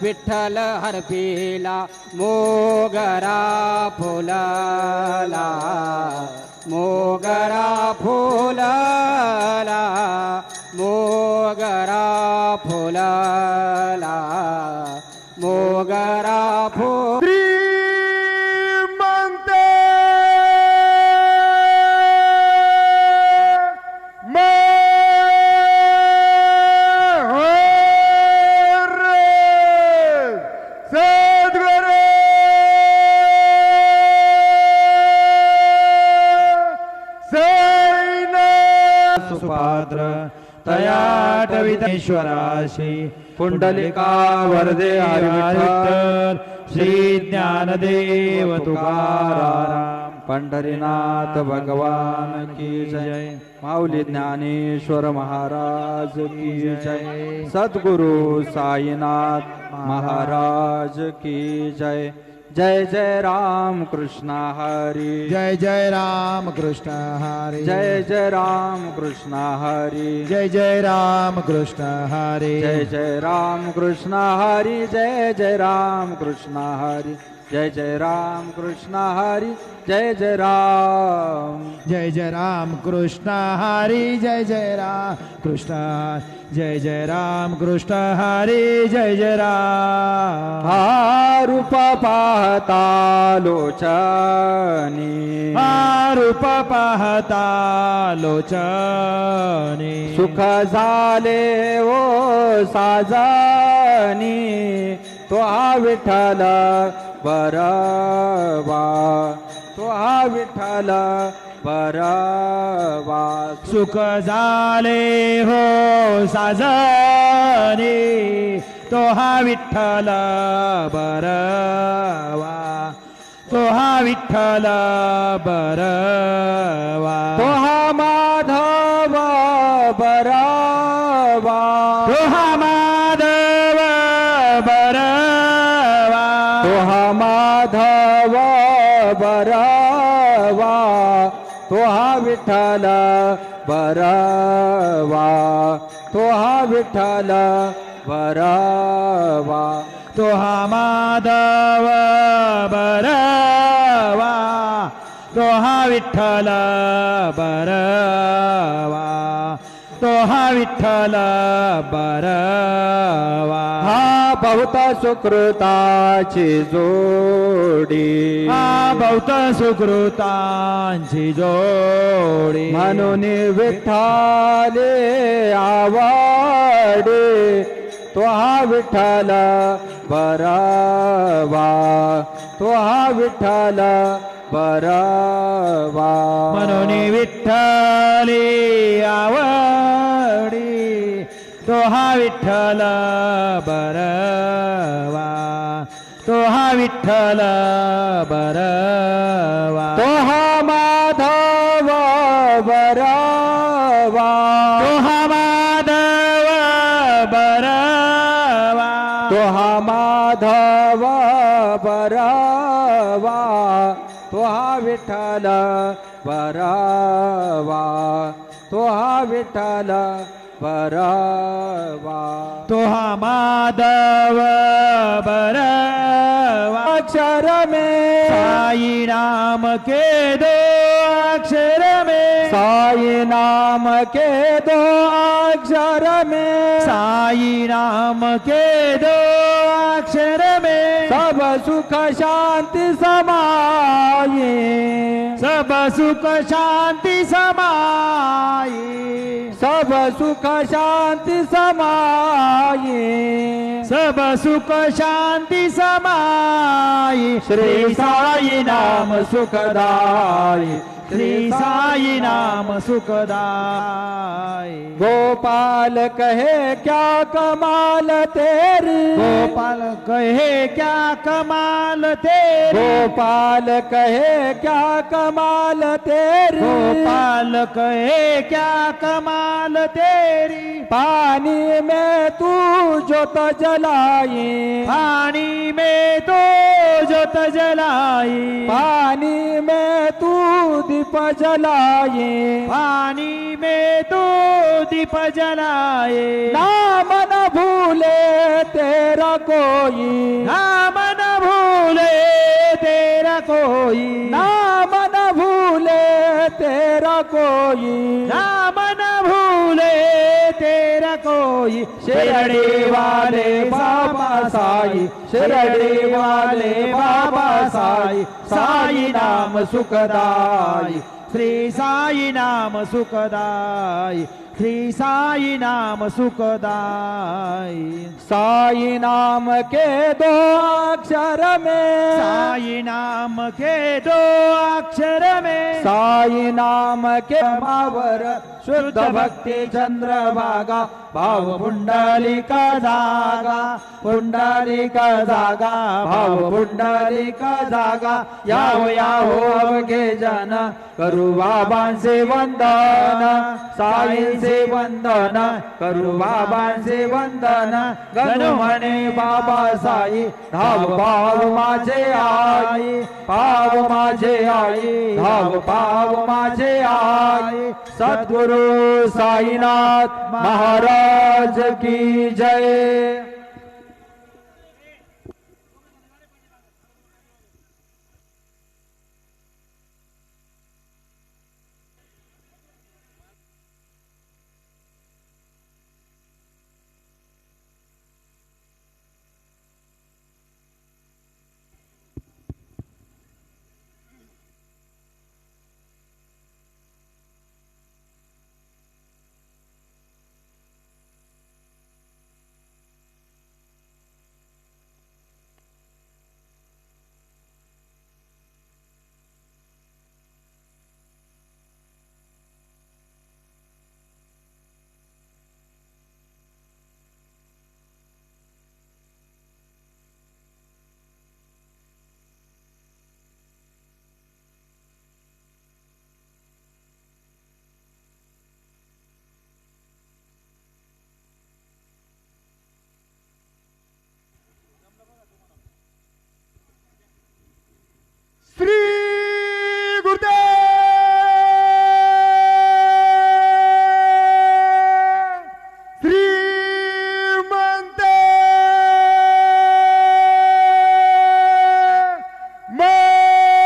विठ्ठल हरपिला मोगरा फुलला मोगरा फुलला मोगरा फुलला मोगरा फुल सुपात्र तयाटवितेश्वराशी पुंडलिका वरदे हरिविठ्ठल श्री ज्ञानदेव तुकाराम पंढरीनाथ भगवान की जय। माऊली ज्ञानेश्वर महाराज की जय। सद्गुरु साईनाथ महाराज की जय। जय जय राम कृष्ण हरी जय जय राम कृष्ण हरी जय जय राम कृष्ण हरी जय जय राम कृष्ण हरी जय जय राम कृष्ण हरी जय जय राम कृष्ण हरी जय जय राम कृष्ण हरी जय जय राम कृष्ण हरी जय जय राम कृष्ण जय जय राम कृष्ण हरी जय जय राम। हा रूप पाहता लोचनी हा रूप पाहता लोचनी सुख झाले ओ साजनी तो हा विठ्ठल बरवा तो हा विठ्ठल बरवा सुख झाले हो साजनी तो हा विठ्ठल बरवा तो हा विठ्ठल बरवा तो हा माधव बरवा तो हा माधव बरवा तो हा माधव बरवा तो हा विठ्ठल बरवा तो हा विठ्ठल बरवा तो हा माधव बरवा तो हा विठ्ठल बरवा तो हा विठ्ठल बरवा हा बहुत सुकृताची जोडी हा बहुत सुकृतांची जोडी म्हणून विठ्ठले आवडे तो हा विठ्ठल बरवा तो हा विठ्ठल बरवा म्हणून विठ्ठली आवडी तो हा विठ्ठल बरवा तो हा विठ्ठल बरवा तो हा माधव बरवा तो हा माधव बरवा तो हा माधव बरवा तो हा विठ्ठल बरवा तो हा विठ्ठल बरवा तो हा माधव बरवा अक्षर में साई नाम के दो अक्षर में साई नाम के दो अक्षर में साई नाम के दो अक्षर में सब सुख शांति समाये सब सुख शांति समाई सब सुख शांति समाये सब सुख शांति समाई श्री साई नाम सुखदाई श्री साई नाम सुखदाई गोपाल कहे क्या कमाल तेरी गोपाल कहे क्या कमाल तेरी गोपाल कहे क्या कमाल तेरी गोपाल कहे क्या कमाल तेरी पानी में तू जोत जलाई पानी में तो ज्योत जलाई, पानी में तू दीप जलाए, पानी में तू दीप जलाए, नाम न भूले तेरा कोई, नाम न भूले तेरा कोई, नाम न भूले तेरा कोई, नाम न भूले तेरा कोई। शिरडी वाले बाबा साई, शिरडी वाले बाबा साई, साई नाम सुखदाई, श्री साई नाम सुखदाई, श्री साई नाम सुखदाई। साई नाम के दो अक्षर में, साई नाम के दो अक्षर में, साई नाम के मावर शुद्ध भक्ति चंद्रभागा, भाव पुंडलिका जागा, पुंडलिका जागा, भाव पुंडलिका जागा, याहो याहो अवघे जन, करू बाबांचे वंदन, साईंचे वंदन, करू बाबांचे वंदन, गणू म्हणे बाबा साई, धाव पाव माझे आई, पाव माझे आई, धाव पाव माझे आई, सद्गुरु साईनाथ महाराज की जय। श्री गुरुदेव श्रीमंत महाराज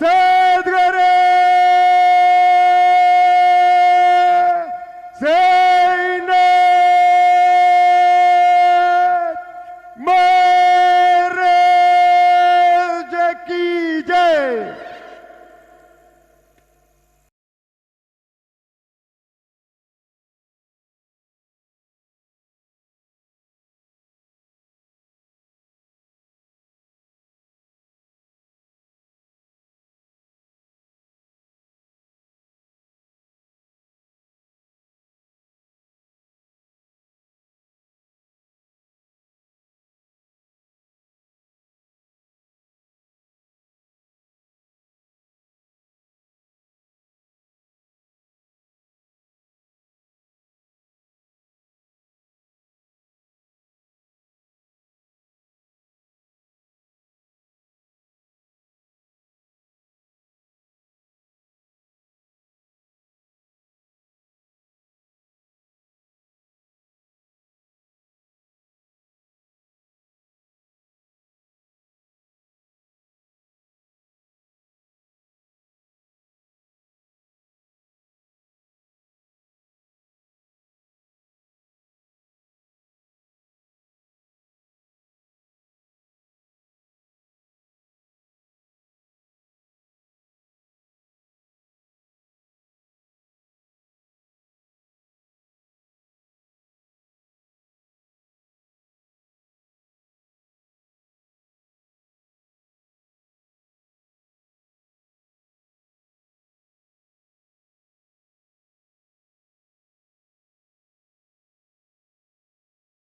सद्गुरु महाराज की जय।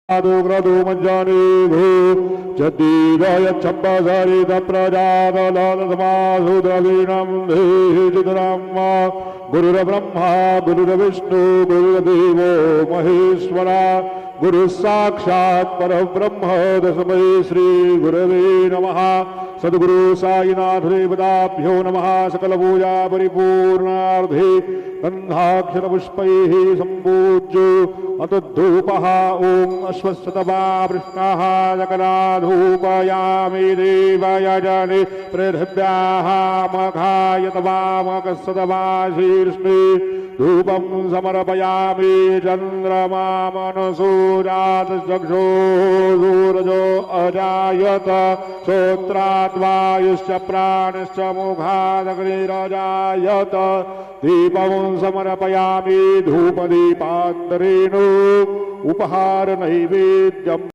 ग्रदो मंजानी भू जदीराय चंपाधारी प्रजादलादमासुद्रवीणं धीजितरामा गुरुर्ब्रह्मा गुरुर्विष्णु गुरुर्देवो महेश्वरा गुरु साक्षात् परब्रह्म तस्मै श्री गुरवे नमः सद्गुरु साईनाथ देवताभ्यो नमः सकल पूजा परिपूर्णार्थे गंधाक्षर पुष्पैः सम्पूज्य अतद्धूपः ओम अश्वत्थतमा पृष्णाः सकलाधूपयामि देवाय जने पृथिव्याः मघाय तवामकस्तमा शीर्ष्णे धूपं समर्पयामि चन्द्रमा मनसूरात् चक्षुर्सूरजो अजायत श्रोत्रात् वायुश्च प्राणश्च मुखादग्निरजायत दीपं समर्पयामि धूपदीपान्तरेण उपहार नैवेद्यम्